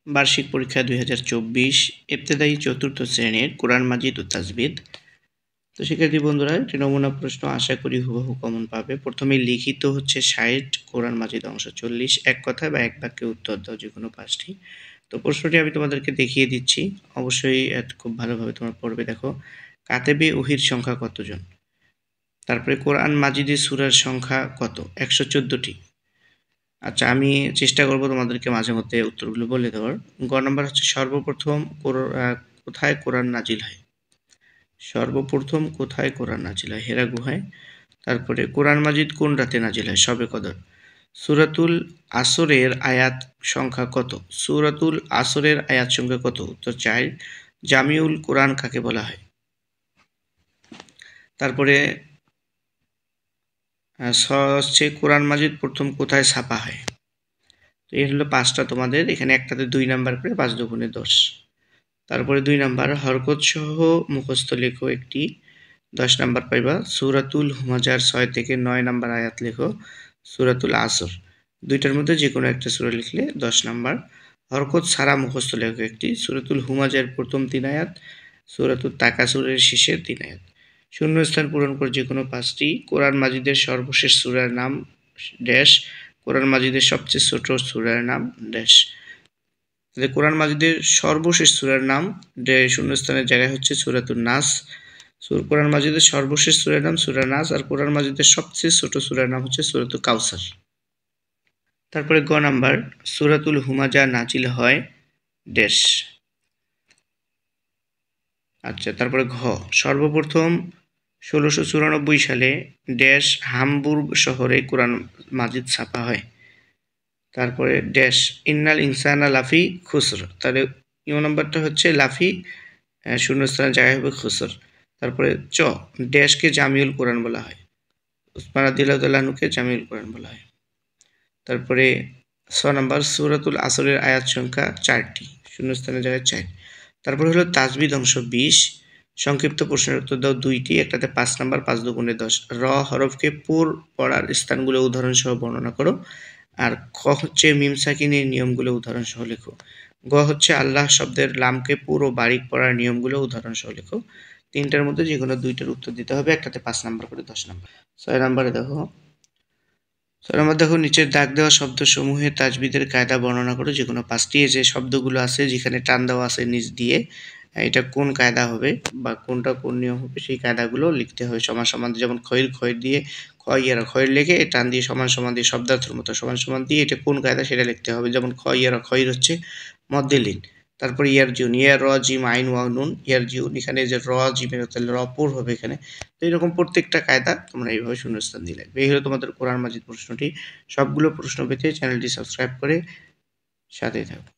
বার্ষিক পরীক্ষা 2024 ইবতেদায়ী চতুর্থ শ্রেণীর কোরআন মাজিদ ও তাজবিদ। তো শিক্ষার্থী বন্ধুরা, একটি নমুনা প্রশ্ন আশা করি হুবহু কমন পাবে। প্রথমে লিখিত হচ্ছে 60, কোরআন মাজিদ অংশ 40। এক কথায় বা এক বাক্যে উত্তর দাও যে কোনো 5টি। তো প্রশ্নটি আমি তোমাদেরকে দেখিয়ে দিচ্ছি, অবশ্যই খুব ভালোভাবে তোমরা পড়বে। দেখো, কাতেবে ওহির সংখ্যা কতজন? তারপরে কোরআন মাজিদের সূরার সংখ্যা কত? 114টি। আচ্ছা, আমি চেষ্টা করব তোমাদেরকে মাঝে মধ্যে উত্তরগুলো বলে দেওয়ার। গ নাম্বার হচ্ছে সর্বপ্রথম কোথায় কোরআন নাজিল হয়? সর্বপ্রথম কোথায় কোরআন নাজিল হয়? হেরা গুহায়। তারপরে কোরআন মাজিদ কোন রাতে নাজিল হয়? শবে কদর। সূরাতুল আসরের আয়াত সংখ্যা কত? সূরাতুল আসরের আয়াত সংখ্যা কত? উত্তর 4। জামিউল কোরআন কাকে বলা হয়? তারপরে হচ্ছে কোরআন মাজিদ প্রথম কোথায় ছাপা হয়? তো এই হলো 5টা তোমাদের, এখানে একটাতে 2 নাম্বার করে, 5 দুগুণে 10। তারপরে 2 নাম্বার হরকত সহ মুখস্থ লেখো একটি, 10 নাম্বার পাইবা। সূরাতুল হুমাজার 6 থেকে 9 নাম্বার আয়াত লেখো। সূরাতুল আসর, দুইটার মধ্যে যে কোনো একটা সূরা লিখলে 10 নাম্বার। হরকত ছাড়া মুখস্থ লেখো একটি, সূরাতুল হুমাজার প্রথম 3 আয়াত, সূরাতুল তাকাসুরের শেষের 3 আয়াত। শূন্যস্থান পূরণ করে যে কোনো 5টি। কোরআন মাজিদের সর্বশেষ সূরার নাম ড্যাশ। কোরআন মাজিদের সবচেয়ে ছোট সূরার নাম ড্যাশ। তাহলে কোরআন মাজিদের সর্বশেষ সূরার নাম শূন্যস্থানের জায়গায় হচ্ছে সূরাতুন নাস। কোরআন মাজিদের সর্বশেষ সূরার নাম সূরা নাস, আর কোরআন মাজিদের সবচেয়ে ছোট সূরার নাম হচ্ছে সূরাতুল কাউসার। তারপরে গ নাম্বার, সূরাতুল হুমাজা নাজিল হয় ড্যাশ। আচ্ছা, তারপরে ঘ, সর্বপ্রথম 1694 সালে ড্যাশ হামবুর্গ শহরে কোরআন মাজিদ ছাপা হয়। তারপরে ড্যাশ ইন্নাল ইনসানা লাফি খুসর, তাহলে ইউ নাম্বারটা হচ্ছে লাফি, শূন্যস্থানের জায়গায় হবে খুসর। তারপরে চ, ড্যাশকে জামিউল কোরআন বলা হয়। উসমান রাদিয়াল্লাহু আনহুকে জামিউল কোরআন বলা হয়। তারপরে 6 নাম্বার, সূরাতুল আসরের আয়াত সংখ্যা 4টি, শূন্যস্থানের জায়গায় 4। তারপর হলো তাজবিদ অংশ 20, সংক্ষিপ্ত প্রশ্নের উত্তর দাও 2টি, একটাতে 5 নাম্বার, 5 দুগুণে 10। র হরফকে পুর পড়ার স্থানগুলো উদাহরণ সহ বর্ণনা করো। আর খ হচ্ছে মিম সাকিনের নিয়মগুলো উদাহরণ সহ লেখো। গ হচ্ছে আল্লাহ শব্দের লামকে পুরো বারিক পড়ার নিয়মগুলো উদাহরণ সহ লেখো। 3টার মধ্যে যে কোনো 2টার উত্তর দিতে হবে, একটাতে 5 নাম্বার করে 10 নাম্বার। 6 নাম্বারে দেখো, নিচের দাগ দেওয়া শব্দসমূহে তাজবিদের কায়দা বর্ণনা করো। যে কোনো 5টি। যে শব্দগুলো আছে যেখানে টান দেওয়া আছে নিচ দিয়ে, এটা কোন কায়দা হবে বা কোনটা কোন নিয়ম হবে, সেই কায়দাগুলো লিখতে হবে সমান সমান। যেমন খয়ের দিয়ে খয়ের লেগে টান দিয়ে সমান সমান দিয়ে শব্দার্থের মতো সমান সমান দিয়ে এটা কোন কায়দা সেটা লিখতে হবে। যেমন খয়ের হচ্ছে মধ্যে লিন। তারপরে ইয়ারজিউন, র জিম আইন ওয়াও নুন, ইয়ারজিউন, এখানে যে র জিমের তাহলে রপুর হবে এখানে। তো এরকম প্রত্যেকটা কায়দা তোমরা এইভাবে শূন্যস্থান দিলে। এই হলো তোমাদের কোরআন মাজিদ প্রশ্নটি। সবগুলো প্রশ্ন পেতে চ্যানেলটি সাবস্ক্রাইব করে সাথে থাকো।